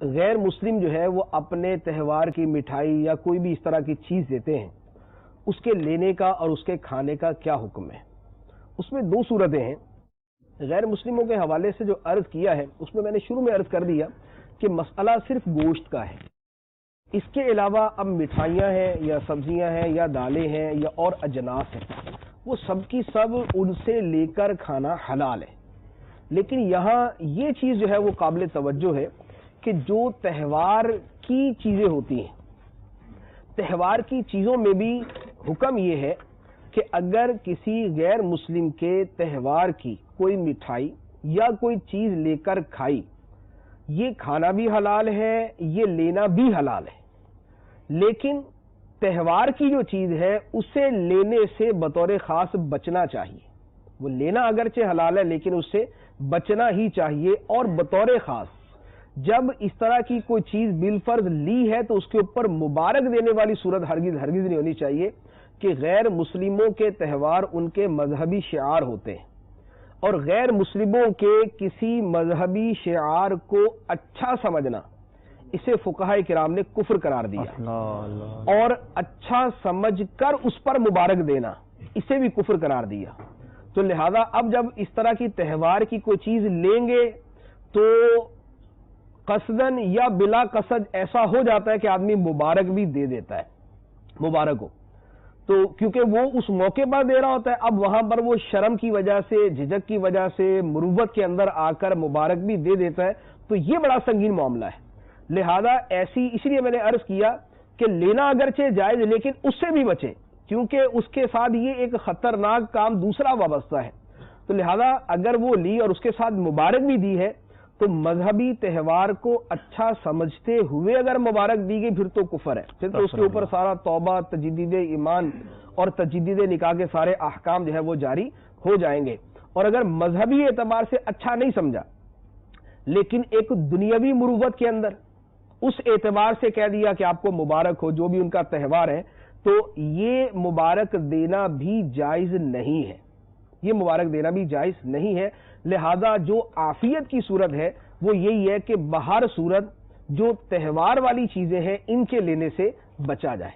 غیر مسلم جو ہے وہ اپنے تہوار کی مٹھائی یا کوئی بھی اس طرح کی چیز دیتے ہیں، اس کے لینے کا اور اس کے کھانے کا کیا حکم ہے؟ اس میں دو صورتیں ہیں۔ غیر مسلموں کے حوالے سے جو عرض کیا ہے اس میں نے شروع میں عرض کر دیا کہ مسئلہ صرف گوشت کا ہے، اس کے علاوہ اب مٹھائیاں ہیں یا سبزیاں ہیں یا دالیں ہیں یا اور اجناس ہیں، وہ سب کی سب ان سے لے کر کھانا حلال ہے۔ لیکن یہاں یہ چیز جو ہے وہ قابل توجہ ہے کہ جو تہوار کی چیزیں ہوتی ہیں، تہوار کی چیزوں میں بھی حکم یہ ہے کہ اگر کسی غیر مسلم کے تہوار کی کوئی مٹھائی یا کوئی چیز لے کر کھائی، یہ کھانا بھی حلال ہے، یہ لینا بھی حلال ہے، لیکن تہوار کی جو چیز ہے اسے لینے سے بطور خاص بچنا چاہیے۔ وہ لینا اگرچہ حلال ہے لیکن اس سے بچنا ہی چاہیے، اور بطور خاص جب اس طرح کی کوئی چیز بالفرض لی ہے تو اس کے اوپر مبارک دینے والی صورت ہرگز نہیں ہونی چاہیے کہ غیر مسلموں کے تہوار ان کے مذہبی شعار ہوتے ہیں، اور غیر مسلموں کے کسی مذہبی شعار کو اچھا سمجھنا اسے فقہاء کرام نے کفر قرار دیا، اور اچھا سمجھ کر اس پر مبارک دینا اسے بھی کفر قرار دیا۔ تو لہذا اب جب اس طرح کی تہوار کی کوئی چیز لیں گے تو قصدن یا بلا قصد ایسا ہو جاتا ہے کہ آدمی مبارک بھی دے دیتا ہے، مبارک ہو، تو کیونکہ وہ اس موقع پر دے رہا ہوتا ہے، اب وہاں پر وہ شرم کی وجہ سے، جھجک کی وجہ سے، مروت کے اندر آ کر مبارک بھی دے دیتا ہے، تو یہ بڑا سنگین معاملہ ہے۔ لہذا اس لیے میں نے عرض کیا کہ لینا اگرچہ جائز لیکن اس سے بھی بچیں، کیونکہ اس کے ساتھ یہ ایک خطرناک کام دوسرا وابستہ ہے۔ تو لہذا اگر وہ لی اور اس کے ساتھ مبارک بھی دی ہے تو مذہبی تہوار کو اچھا سمجھتے ہوئے اگر مبارک دی گئی پھر تو کفر ہے، پھر تو اس کے اوپر سارا توبہ، تجدید ایمان اور تجدید نکاح کے سارے احکام جو ہے وہ جاری ہو جائیں گے۔ اور اگر مذہبی اعتبار سے اچھا نہیں سمجھا لیکن ایک دنیاوی مروت کے اندر اس اعتبار سے کہہ دیا کہ آپ کو مبارک ہو جو بھی ان کا تہوار ہے، تو یہ مبارک دینا بھی جائز نہیں ہے، یہ مبارک دینا بھی جائز نہیں ہے۔ لہذا جو عافیت کی صورت ہے وہ یہی ہے کہ بہر صورت جو تہوار والی چیزیں ہیں ان کے لینے سے بچا جائے۔